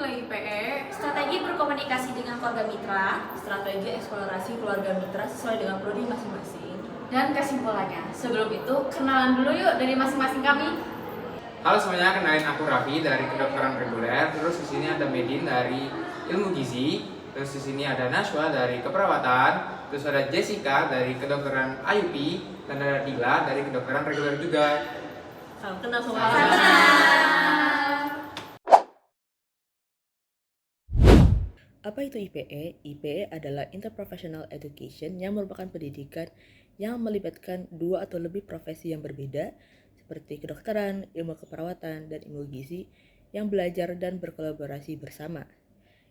nilai IPE, strategi berkomunikasi dengan keluarga mitra, strategi eksplorasi keluarga mitra sesuai dengan prodi masing-masing. dan kesimpulannya. Sebelum itu, kenalan dulu yuk dari masing-masing kami. Halo semuanya, kenalin aku Raffi dari kedokteran reguler. Terus di sini ada Medin dari ilmu gizi. Terus di sini ada Nashwa dari keperawatan. Terus ada Jessica dari kedokteran IUP dan ada Dila dari kedokteran reguler juga. Salam kenal semua. Apa itu IPE? IPE adalah Interprofessional Education yang merupakan pendidikan yang melibatkan dua atau lebih profesi yang berbeda seperti kedokteran, ilmu keperawatan, dan ilmu gizi yang belajar dan berkolaborasi bersama.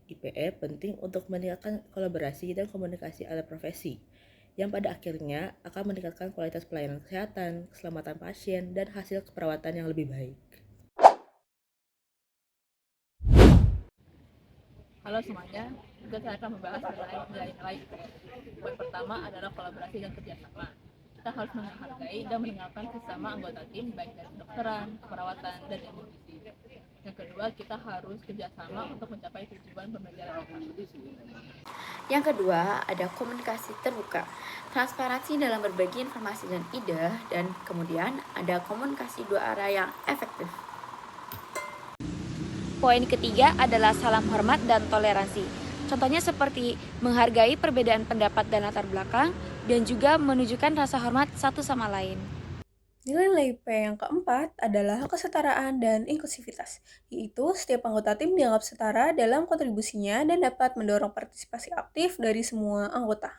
IPE penting untuk meningkatkan kolaborasi dan komunikasi antar profesi yang pada akhirnya akan meningkatkan kualitas pelayanan kesehatan, keselamatan pasien, dan hasil keperawatan yang lebih baik. Halo semuanya, juga saya akan membahas mengenai nilai-nilai IPE. Poin pertama adalah kolaborasi dan kerjasama. Kita harus menghargai dan mendengarkan sesama anggota tim, baik dari kedokteran, keperawatan, dan ilmu gizi. Yang kedua, kita harus kerjasama untuk mencapai tujuan pembelajaran kita. Yang kedua, ada komunikasi terbuka, transparansi dalam berbagi informasi dan ide, dan kemudian ada komunikasi dua arah yang efektif. Poin ketiga adalah salam hormat dan toleransi. Contohnya seperti menghargai perbedaan pendapat dan latar belakang, dan juga menunjukkan rasa hormat satu sama lain. Nilai IP yang keempat adalah kesetaraan dan inklusivitas, yaitu setiap anggota tim dianggap setara dalam kontribusinya dan dapat mendorong partisipasi aktif dari semua anggota.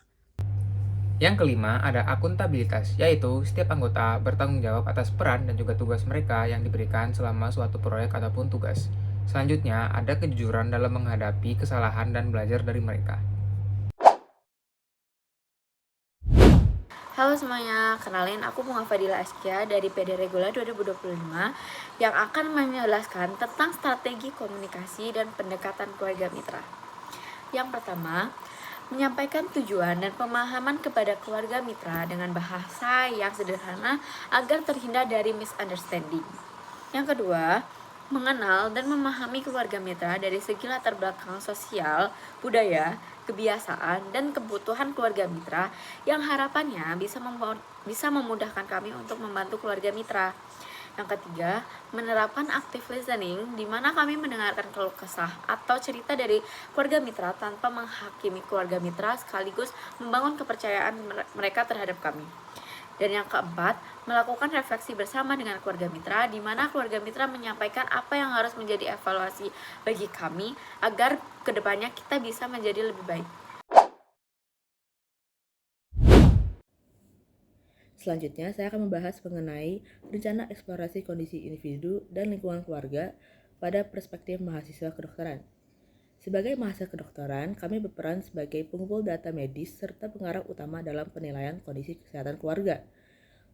Yang kelima ada akuntabilitas, yaitu setiap anggota bertanggung jawab atas peran dan juga tugas mereka yang diberikan selama suatu proyek ataupun tugas. Selanjutnya, ada kejujuran dalam menghadapi kesalahan dan belajar dari mereka. Halo semuanya, kenalin aku Bunga Fadila Askia dari PD Reguler 2025 yang akan menjelaskan tentang strategi komunikasi dan pendekatan keluarga mitra. Yang pertama, menyampaikan tujuan dan pemahaman kepada keluarga mitra dengan bahasa yang sederhana agar terhindar dari misunderstanding. Yang kedua, mengenal dan memahami keluarga mitra dari segi latar belakang sosial, budaya, kebiasaan, dan kebutuhan keluarga mitra yang harapannya bisa memudahkan kami untuk membantu keluarga mitra. Yang ketiga, menerapkan active listening di mana kami mendengarkan keluh kesah atau cerita dari keluarga mitra tanpa menghakimi keluarga mitra sekaligus membangun kepercayaan mereka terhadap kami. Dan yang keempat, melakukan refleksi bersama dengan keluarga mitra di mana keluarga mitra menyampaikan apa yang harus menjadi evaluasi bagi kami agar kedepannya kita bisa menjadi lebih baik. Selanjutnya, saya akan membahas mengenai rencana eksplorasi kondisi individu dan lingkungan keluarga pada perspektif mahasiswa kedokteran. Sebagai mahasiswa kedokteran, kami berperan sebagai pengumpul data medis serta pengarah utama dalam penilaian kondisi kesehatan keluarga.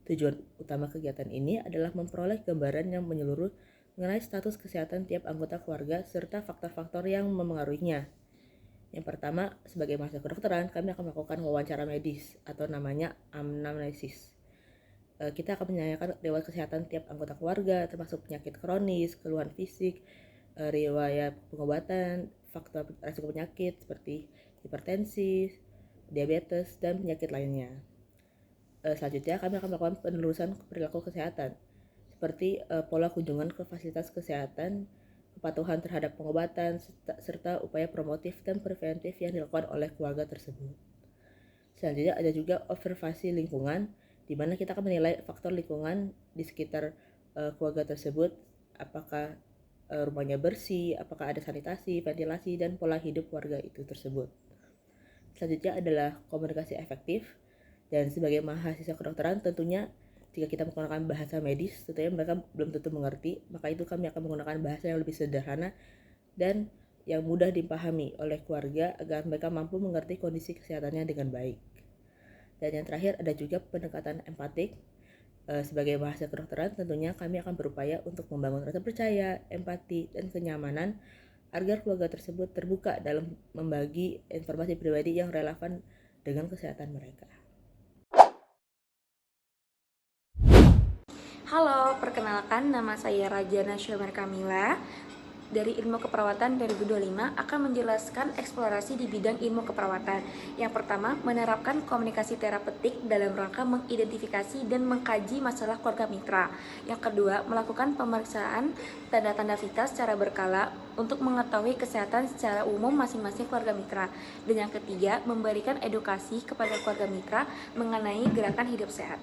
Tujuan utama kegiatan ini adalah memperoleh gambaran yang menyeluruh mengenai status kesehatan tiap anggota keluarga serta faktor-faktor yang memengaruhinya. Yang pertama, sebagai mahasiswa kedokteran, kami akan melakukan wawancara medis atau namanya anamnesis. Kita akan menanyakan riwayat kesehatan tiap anggota keluarga, termasuk penyakit kronis, keluhan fisik, riwayat pengobatan, faktor risiko penyakit seperti hipertensi, diabetes, dan penyakit lainnya. Selanjutnya, kami akan melakukan penelusuran perilaku kesehatan, seperti pola kunjungan ke fasilitas kesehatan, kepatuhan terhadap pengobatan, serta upaya promotif dan preventif yang dilakukan oleh keluarga tersebut. Selanjutnya, ada juga observasi lingkungan, di mana kita akan menilai faktor lingkungan di sekitar keluarga tersebut, apakah rumahnya bersih, apakah ada sanitasi, ventilasi, dan pola hidup keluarga itu tersebut. Selanjutnya adalah komunikasi efektif, dan sebagai mahasiswa kedokteran tentunya jika kita menggunakan bahasa medis, tentunya mereka belum tentu mengerti, maka itu kami akan menggunakan bahasa yang lebih sederhana dan yang mudah dipahami oleh keluarga agar mereka mampu mengerti kondisi kesehatannya dengan baik. Dan yang terakhir ada juga pendekatan empatik. Sebagai mahasiswa kedokteran, tentunya kami akan berupaya untuk membangun rasa percaya, empati, dan kenyamanan agar keluarga tersebut terbuka dalam membagi informasi pribadi yang relevan dengan kesehatan mereka. Halo, perkenalkan nama saya Rajana Syamar Kamila dari Ilmu Keperawatan 2025 akan menjelaskan eksplorasi di bidang ilmu keperawatan. Yang pertama, menerapkan komunikasi terapeutik dalam rangka mengidentifikasi dan mengkaji masalah keluarga mitra. Yang kedua, melakukan pemeriksaan tanda-tanda vital secara berkala untuk mengetahui kesehatan secara umum masing-masing keluarga mitra. Dan yang ketiga, memberikan edukasi kepada keluarga mitra mengenai gerakan hidup sehat.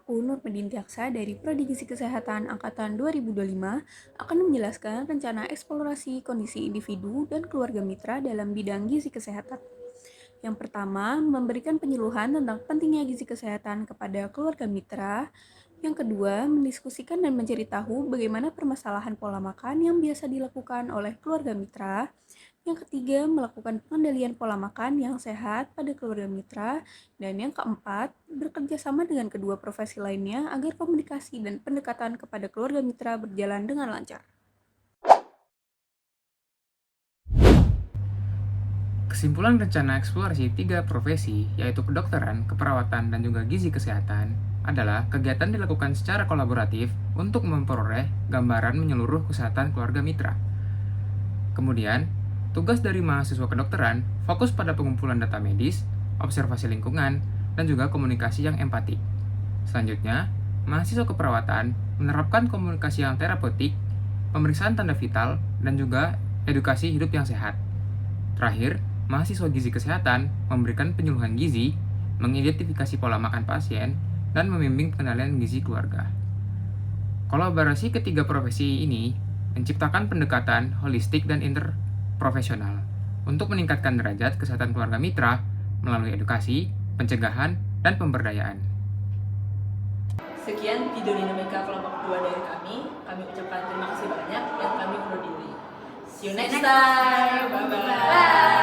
Aku, Nurmedin Tiaksa dari Prodi Gizi Kesehatan Angkatan 2025 akan menjelaskan rencana eksplorasi kondisi individu dan keluarga mitra dalam bidang gizi kesehatan. Yang pertama, memberikan penyuluhan tentang pentingnya gizi kesehatan kepada keluarga mitra. Yang kedua, mendiskusikan dan mencari tahu bagaimana permasalahan pola makan yang biasa dilakukan oleh keluarga mitra. Yang ketiga, melakukan pengendalian pola makan yang sehat pada keluarga mitra. Dan yang keempat, bekerja sama dengan kedua profesi lainnya agar komunikasi dan pendekatan kepada keluarga mitra berjalan dengan lancar. Kesimpulan rencana eksplorasi 3 profesi, yaitu kedokteran, keperawatan, dan juga gizi kesehatan, adalah kegiatan dilakukan secara kolaboratif untuk memperoleh gambaran menyeluruh kesehatan keluarga mitra. Kemudian, tugas dari mahasiswa kedokteran fokus pada pengumpulan data medis, observasi lingkungan, dan juga komunikasi yang empatik. Selanjutnya, mahasiswa keperawatan menerapkan komunikasi yang terapeutik, pemeriksaan tanda vital, dan juga edukasi hidup yang sehat. Terakhir, mahasiswa gizi kesehatan memberikan penyuluhan gizi, mengidentifikasi pola makan pasien, dan membimbing pengendalian gizi keluarga. Kolaborasi ketiga profesi ini menciptakan pendekatan holistik dan interprofesional untuk meningkatkan derajat kesehatan keluarga mitra melalui edukasi, pencegahan, dan pemberdayaan. Sekian video dinamika kelompok 2 dari kami. Kami ucapkan terima kasih banyak dan kami undur diri. See you next time. Bye-bye.